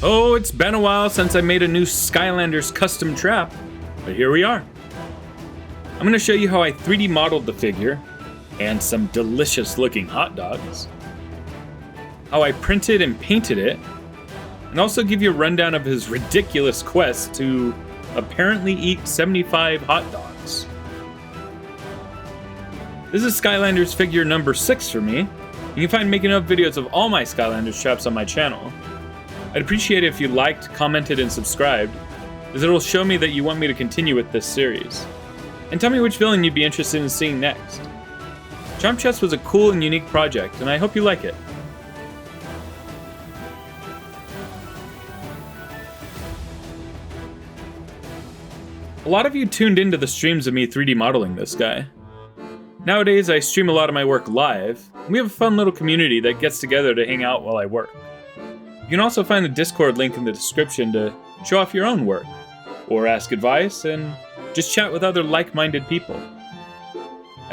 Oh, it's been a while since I made a new Skylanders custom trap, but here we are. I'm going to show you how I 3D modeled the figure, and some delicious looking hot dogs, how I printed and painted it, and also give you a rundown of his ridiculous quest to apparently eat 75 hot dogs. This is Skylanders figure number 6 for me. You can find making of videos of all my Skylanders traps on my channel. I'd appreciate it if you liked, commented, and subscribed, as it'll show me that you want me to continue with this series. And tell me which villain you'd be interested in seeing next. Chomp Chest was a cool and unique project, and I hope you like it. A lot of you tuned into the streams of me 3D modeling this guy. Nowadays, I stream a lot of my work live, and we have a fun little community that gets together to hang out while I work. You can also find the Discord link in the description to show off your own work, or ask advice, and just chat with other like-minded people.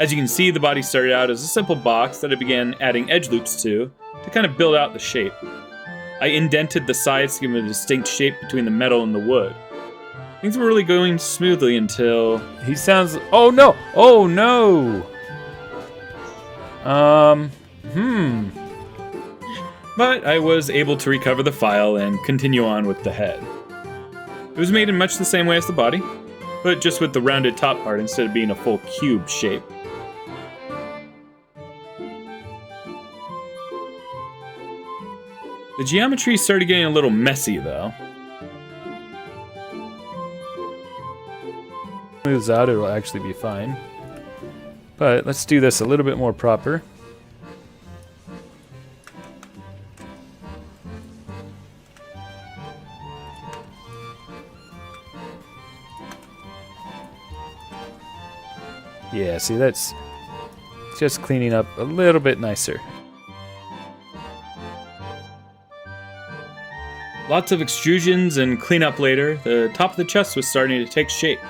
As you can see, the body started out as a simple box that I began adding edge loops to kind of build out the shape. I indented the sides to give it a distinct shape between the metal and the wood. Things were really going smoothly until... He sounds... Oh no! Oh no! But I was able to recover the file and continue on with the head. It was made in much the same way as the body, but just with the rounded top part instead of being a full cube shape. The geometry started getting a little messy though. Moves out, it'll actually be fine. But let's do this a little bit more proper. Yeah, see, that's just cleaning up a little bit nicer. Lots of extrusions and cleanup later, the top of the chest was starting to take shape.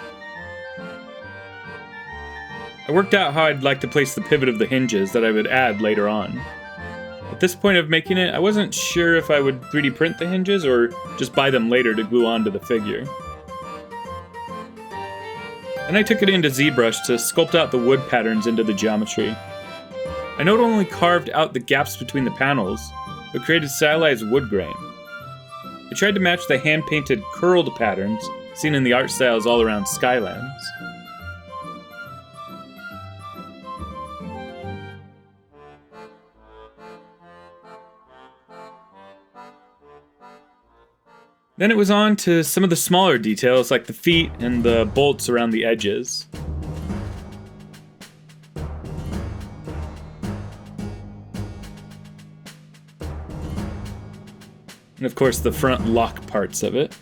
I worked out how I'd like to place the pivot of the hinges that I would add later on. At this point of making it, I wasn't sure if I would 3D print the hinges or just buy them later to glue onto the figure. Then I took it into ZBrush to sculpt out the wood patterns into the geometry. I not only carved out the gaps between the panels, but created stylized wood grain. I tried to match the hand-painted curled patterns seen in the art styles all around Skylands. Then it was on to some of the smaller details like the feet and the bolts around the edges. And of course the front lock parts of it.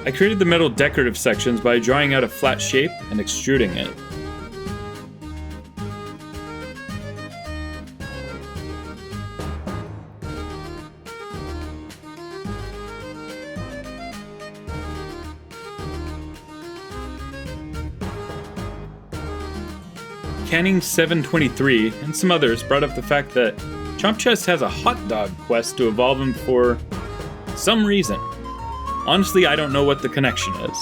I created the metal decorative sections by drawing out a flat shape and extruding it. Canning723 and some others brought up the fact that Chomp Chest has a hot dog quest to evolve him for some reason. Honestly, I don't know what the connection is.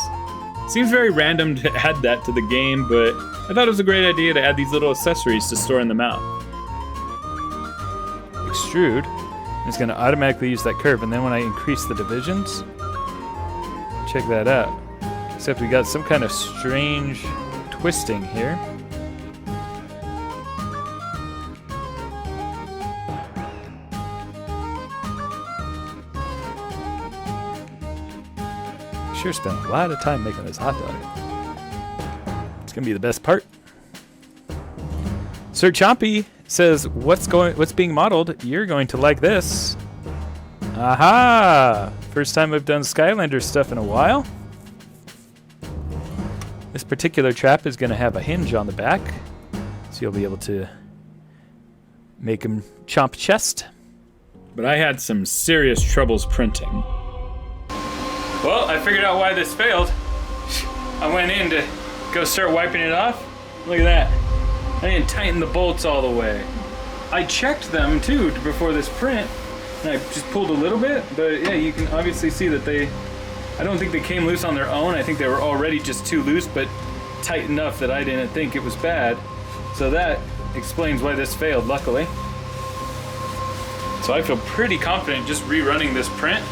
Seems very random to add that to the game, but I thought it was a great idea to add these little accessories to store in the mouth. Extrude. It's going to automatically use that curve, and then when I increase the divisions, check that out. Except we got some kind of strange twisting here. Sure spent a lot of time making this hot dog. It's gonna be the best part. Sir Chompy says, what's being modeled? You're going to like this. Aha! First time I've done Skylander stuff in a while. This particular trap is gonna have a hinge on the back, so you'll be able to make him chomp chest. But I had some serious troubles printing. Well, I figured out why this failed. I went in to Go start wiping it off. Look at that. I didn't tighten the bolts all the way. I checked them too before this print, and I just pulled a little bit, but yeah, you can obviously see that I don't think they came loose on their own. I think they were already just too loose, but tight enough that I didn't think it was bad. So that explains why this failed, luckily. So I feel pretty confident just rerunning this print,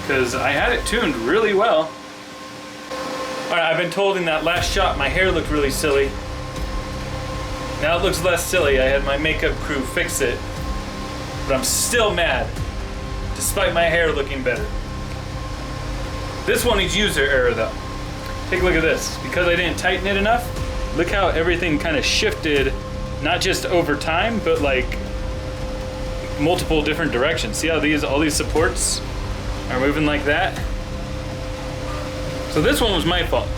because I had it tuned really well. Alright, I've been told in that last shot my hair looked really silly. Now it looks less silly. I had my makeup crew fix it, but I'm still mad, despite my hair looking better. This one needs user error though. Take a look at this. Because I didn't tighten it enough, look how everything kind of shifted, not just over time, but like multiple different directions. See how all these supports are moving like that? So this one was my fault.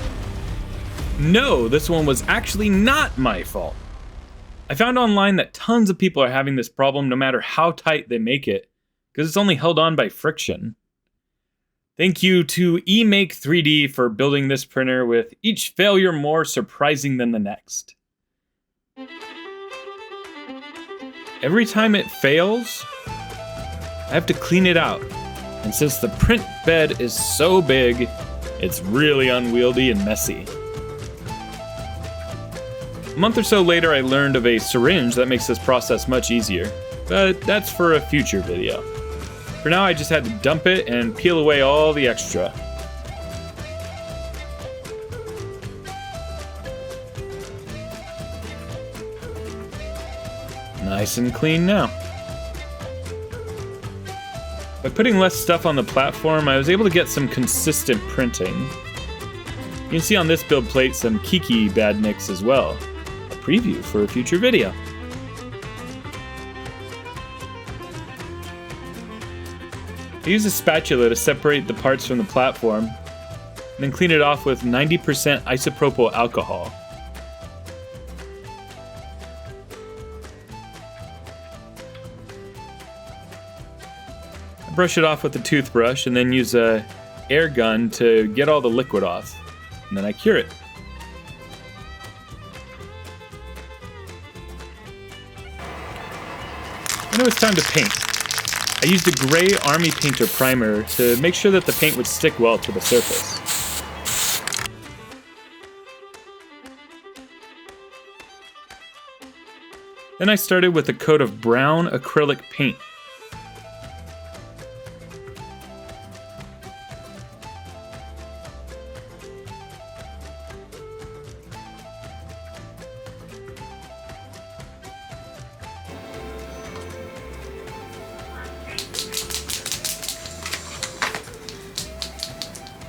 No, this one was actually not my fault. I found online that tons of people are having this problem no matter how tight they make it, because it's only held on by friction. Thank you to eMake 3D for building this printer with each failure more surprising than the next. Every time it fails, I have to clean it out. And since the print bed is so big, it's really unwieldy and messy. A month or so later, I learned of a syringe that makes this process much easier, but that's for a future video. For now, I just had to dump it and peel away all the extra. Nice and clean now. By putting less stuff on the platform, I was able to get some consistent printing. You can see on this build plate some Kiki bad nicks as well. A preview for a future video. I use a spatula to separate the parts from the platform, and then clean it off with 90% isopropyl alcohol. I brush it off with a toothbrush and then use a air gun to get all the liquid off, and then I cure it. Then it was time to paint. I used a gray Army Painter primer to make sure that the paint would stick well to the surface. Then I started with a coat of brown acrylic paint.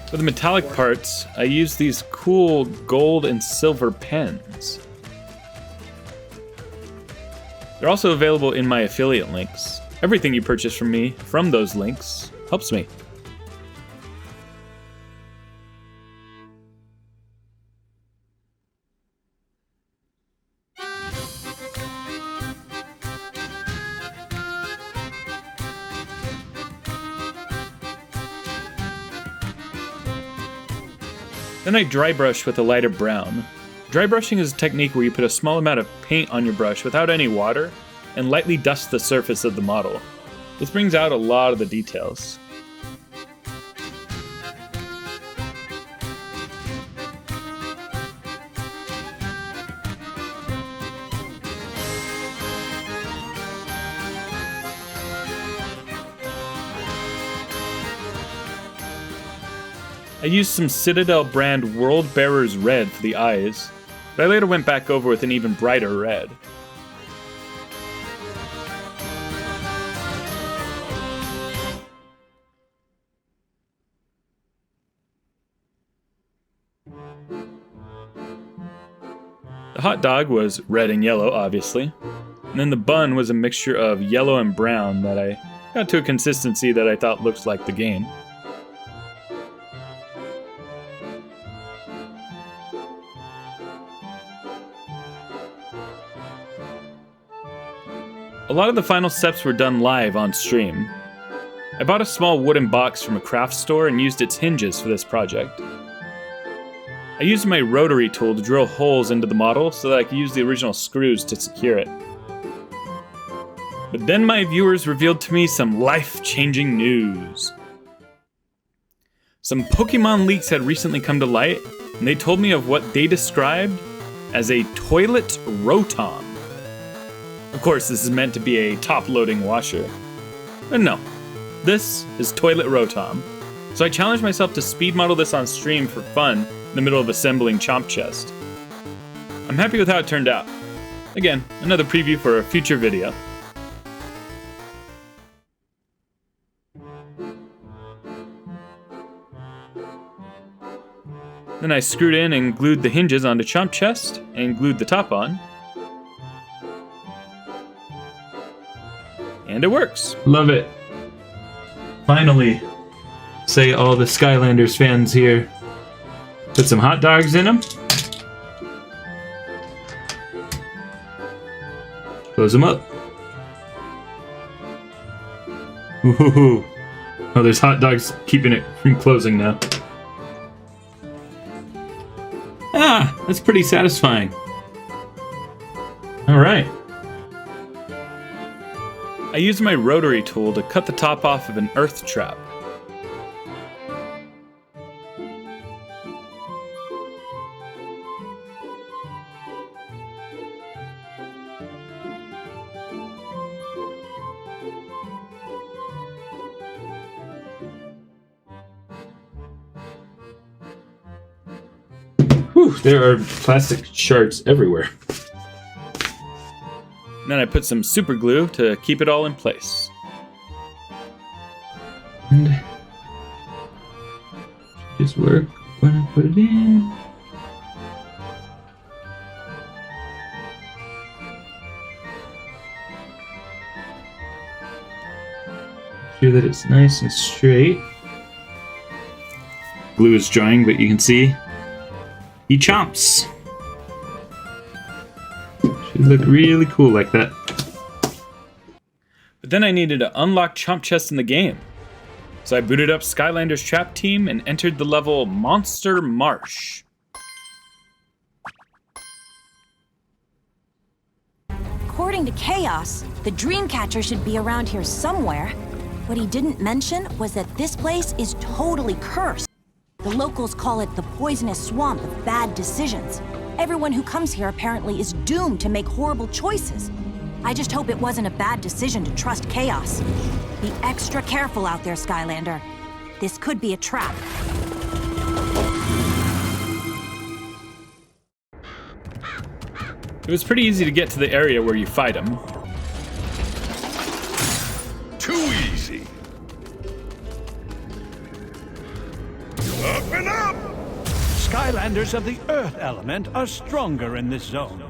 For the metallic parts, I use these cool gold and silver pens. They're also available in my affiliate links. Everything you purchase from me from those links helps me. Then I dry brush with a lighter brown. Dry brushing is a technique where you put a small amount of paint on your brush without any water and lightly dust the surface of the model. This brings out a lot of the details. I used some Citadel brand World Bearers Red for the eyes, but I later went back over with an even brighter red. The hot dog was red and yellow, obviously, and then the bun was a mixture of yellow and brown that I got to a consistency that I thought looked like the game. A lot of the final steps were done live on stream. I bought a small wooden box from a craft store and used its hinges for this project. I used my rotary tool to drill holes into the model so that I could use the original screws to secure it. But then my viewers revealed to me some life-changing news. Some Pokemon leaks had recently come to light, and they told me of what they described as a toilet Rotom. Of course, this is meant to be a top-loading washer. But no, this is toilet Rotom. So I challenged myself to speed model this on stream for fun in the middle of assembling Chomp Chest. I'm happy with how it turned out. Again, another preview for a future video. Then I screwed in and glued the hinges onto Chomp Chest and glued the top on. And it works. Love it. Finally, say all the Skylanders fans here. Put some hot dogs in them. Close them up. Ooh. Oh, there's hot dogs keeping it from closing now. Ah, that's pretty satisfying. All right. I used my rotary tool to cut the top off of an earth trap. Whew, there are plastic shards everywhere. Then I put some super glue to keep it all in place. And just work when I put it in. Make sure that it's nice and straight. Glue is drying, but you can see he chomps. Should look really cool like that. But then I needed to unlock Chomp Chest in the game. So I booted up Skylanders Trap Team and entered the level Monster Marsh. According to Chaos, the Dreamcatcher should be around here somewhere. What he didn't mention was that this place is totally cursed. The locals call it the poisonous swamp of bad decisions. Everyone who comes here apparently is doomed to make horrible choices. I just hope it wasn't a bad decision to trust Chaos. Be extra careful out there, Skylander. This could be a trap. It was pretty easy to get to the area where you fight him. Too easy. Up and up! Skylanders of the Earth element are stronger in this zone.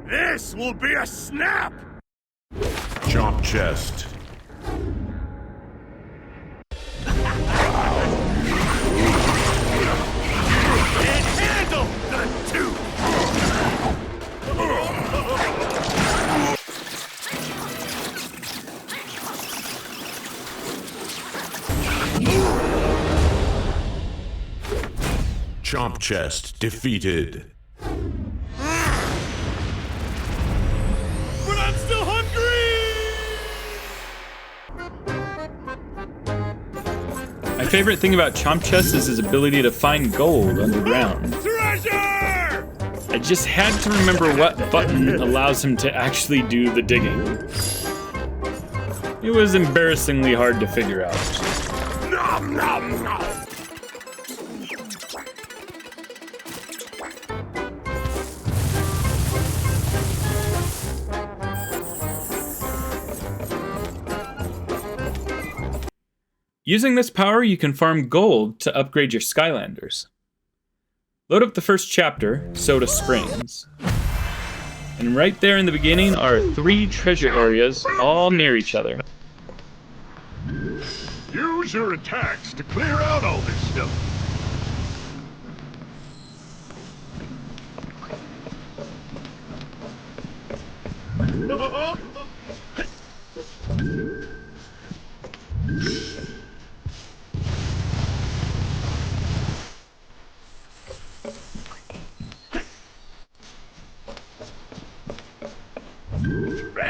This will be a snap! Chomp Chest. Can't handle the two! Chomp Chest defeated. But I'm still hungry! My favorite thing about Chomp Chest is his ability to find gold underground. Treasure! I just had to remember what button allows him to actually do the digging. It was embarrassingly hard to figure out. Nom nom nom! Using this power, you can farm gold to upgrade your Skylanders. Load up the first chapter, Soda Springs. And right there in the beginning are 3 treasure areas, all near each other. Use your attacks to clear out all this stuff.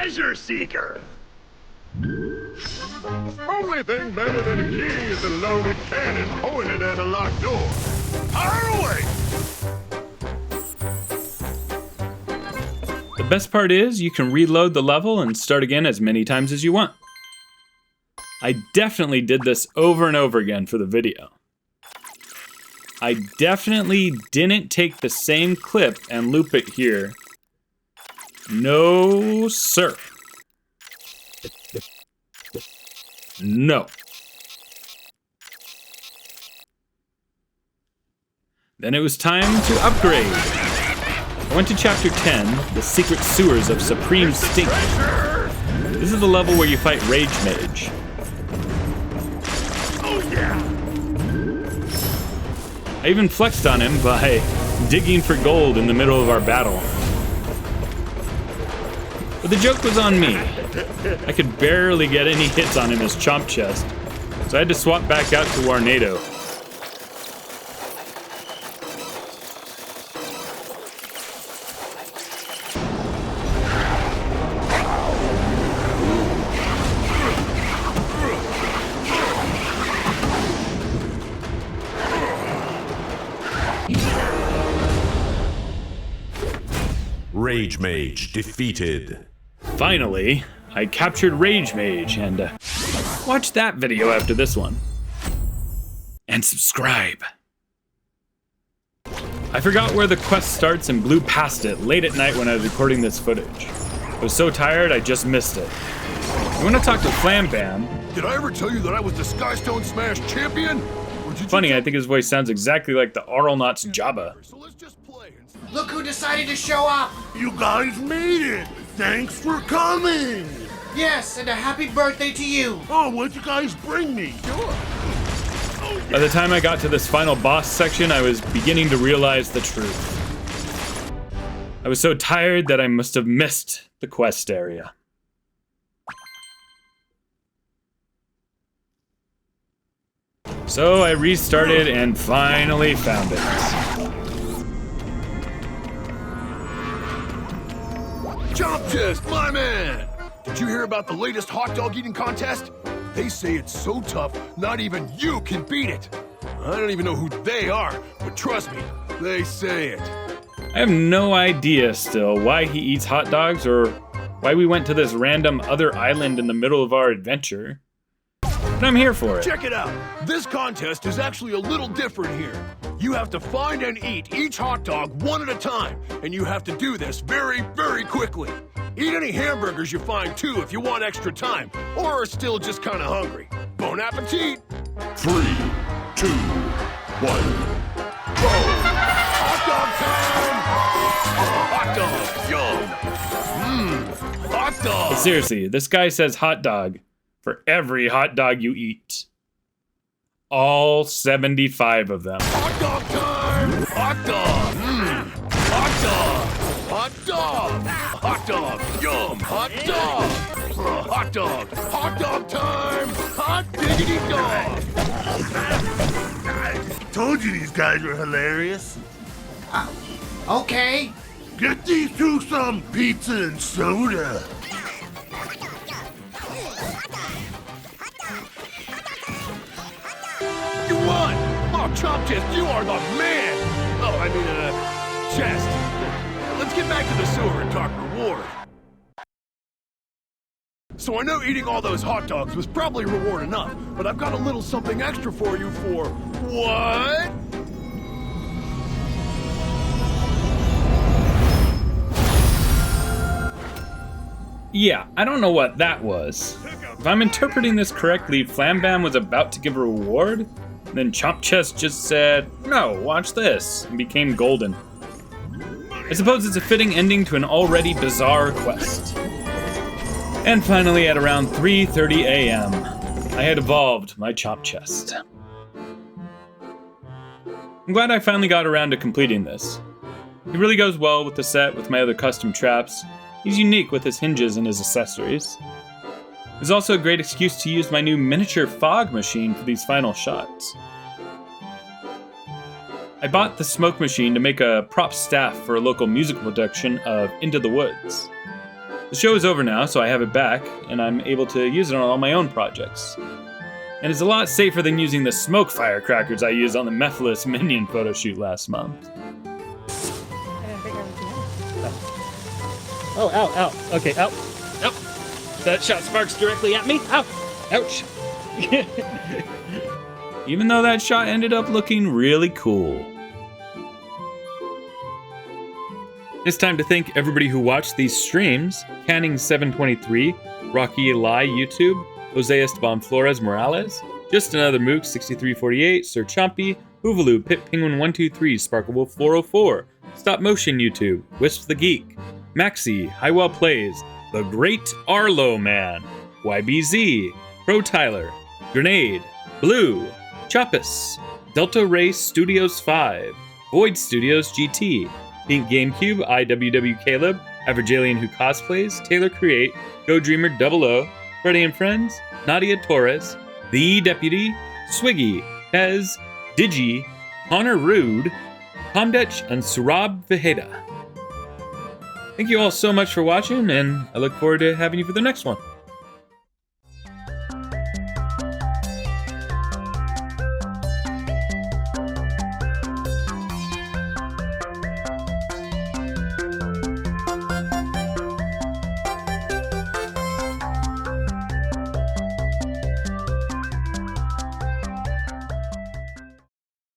treasure seeker. Only thing better than a key is a loaded cannon pointed at a locked door. Fire away! The best part is you can reload the level and start again as many times as you want. I definitely did this over and over again for the video. I definitely didn't take the same clip and loop it here. No, sir. No. Then it was time to upgrade. I went to Chapter 10, The Secret Sewers of Supreme Stink. This is the level where you fight Rage Mage. Oh yeah! I even flexed on him by digging for gold in the middle of our battle. But the joke was on me. I could barely get any hits on him as Chomp Chest, so I had to swap back out to Warnado. Rage Mage defeated. Finally, I captured Rage Mage, and watch that video after this one. And subscribe. I forgot where the quest starts and blew past it late at night when I was recording this footage. I was so tired, I just missed it. You want to talk to Flam Bam? Did I ever tell you that I was the Skystone Smash champion? Or did you Funny, I think his voice sounds exactly like the Auralnaut's Jabba. So let's just play and... Look who decided to show up! You guys made it! Thanks for coming! Yes, and a happy birthday to you! Oh, what'd you guys bring me? Sure. By the time I got to this final boss section, I was beginning to realize the truth. I was so tired that I must have missed the quest area. So I restarted and finally found it. Chomp Chest, my man! Did you hear about the latest hot dog eating contest? They say it's so tough, not even you can beat it. I don't even know who they are, but trust me, they say it. I have no idea still why he eats hot dogs or why we went to this random other island in the middle of our adventure. But I'm here for it. Check it out. This contest is actually a little different here. You have to find and eat each hot dog one at a time, and you have to do this very, very quickly. Eat any hamburgers you find too if you want extra time, or are still just kind of hungry. Bon appetit! 3, 2, 1, go! Hot dog time! Hot dog, yum! Hot dog! But seriously, this guy says hot dog for every hot dog you eat. All 75 of them. Hot dog time! Hot dog! Hot dog! Hot dog! Hot dog! Yum! Hot dog! Hot dog! Hot dog time! Hot diggity dog! Told you these guys were hilarious. Okay. Get these two some pizza and soda. You won! Oh, Chomp Chest, you are the man! Oh, I mean, Chest. Let's get back to the sewer and talk reward. So I know eating all those hot dogs was probably reward enough, but I've got a little something extra for you for... what? Yeah, I don't know what that was. If I'm interpreting this correctly, Flam Bam was about to give a reward, and then Chomp Chest just said, "No, watch this," and became golden. I suppose it's a fitting ending to an already bizarre quest. And finally, at around 3:30 a.m., I had evolved my Chomp Chest. I'm glad I finally got around to completing this. He really goes well with the set with my other custom traps. He's unique with his hinges and his accessories. There's also a great excuse to use my new miniature fog machine for these final shots. I bought the smoke machine to make a prop staff for a local musical production of Into the Woods. The show is over now, so I have it back, and I'm able to use it on all my own projects. And it's a lot safer than using the smoke firecrackers I used on the Mephiles Minion photo shoot last month. Oh, ow, ow. Okay, ow. Ow. That shot sparks directly at me. Ow. Ouch. Even though that shot ended up looking really cool. It's time to thank everybody who watched these streams. Canning723, Rocky Eli YouTube, Jose Esteban Flores Morales, Just Another Mook 6348, Sir Chompy, Hoovaloo, Pit Penguin 123, Sparklewolf 404, Stop Motion YouTube, Wisp the Geek, Maxi, Highwell Plays, The Great Arlo Man, YBZ, Pro Tyler, Grenade, Blue, Choppus, Delta Race Studios 5, Void Studios GT, Pink GameCube, IWW Caleb, Averjalian Who Cosplays, Taylor Create, Go Dreamer 00, Freddy and Friends, Nadia Torres, The Deputy, Swiggy, Pez, Digi, Connor Rude, Comdetch, and Surab Viheda. Thank you all so much for watching, and I look forward to having you for the next one.